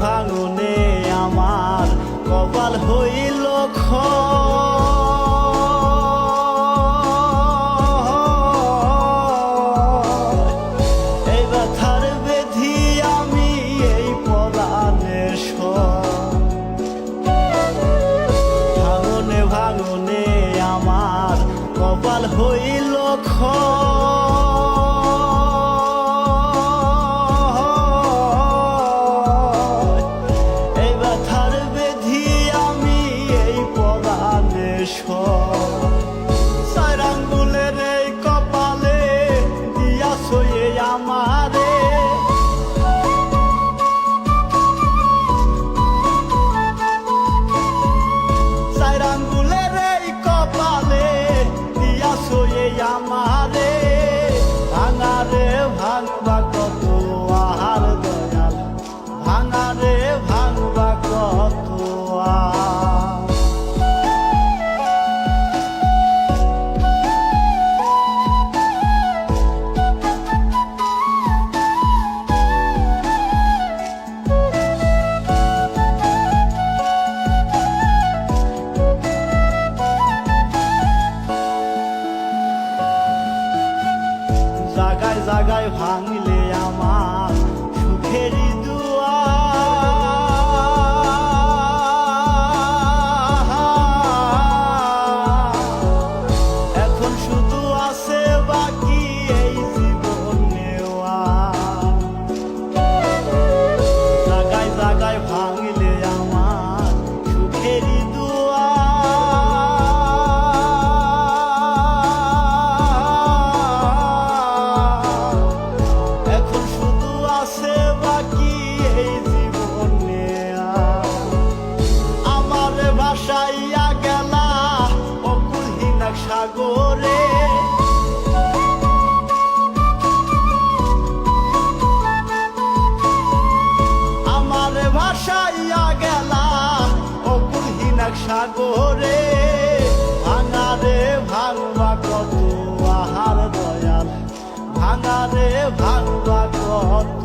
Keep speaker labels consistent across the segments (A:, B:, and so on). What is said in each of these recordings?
A: ভাঙনে আমার কপাল হইল এই ব্যথার বেধি আমি এই পরাণে ভাঙনে ভাঙনে আমার কপাল হইল চার আঙ্গুলের এই কপালে দিয়াছো আমারে চার আঙ্গুলের এই কপালে দিয়াছো আমারে ভাঙারে ভাঙবা কত আহার দয়াল ভাঙারে ভাঙবা কত জাগায় জাগায় ভাঙলে আমার সুখেরই এখন শুধু আছে বাকি এই জীবন নেওয়া জাগায় জাগায় ভাঙলে আমার সুখেরই ভাসাইয়া গেলা অকুলহীন সাগরে আমার ভাসাইয়া গেলা অকুলহীন সাগরে ভাঙারে ভাঙবা কত আহার দয়াল ভাঙারে ভাঙবা কত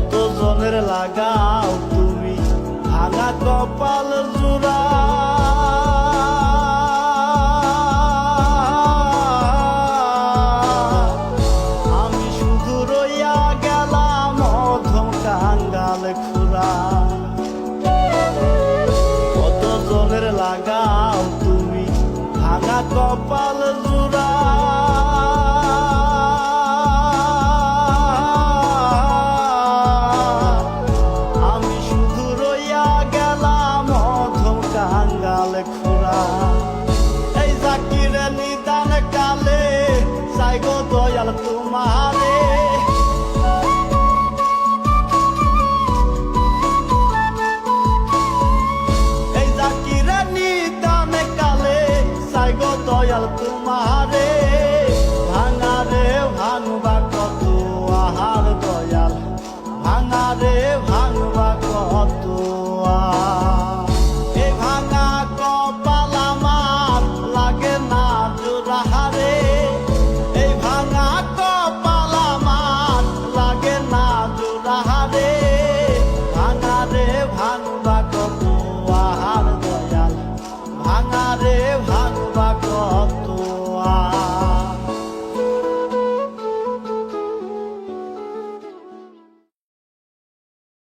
A: কতজনের লাগাও তুমি ভাঙা কপাল জোড়া আমি শুধু রইয়া গেলাম অধম কাঙ্গাল খুড়া কতজনের লাগাও তুমি ভাঙা কপাল জোড়া এই জাকিরে নিদান কালে চাই গো দয়াল তোমারে এই জাকিরে নিদান কালে চাই গো দয়াল তোমারে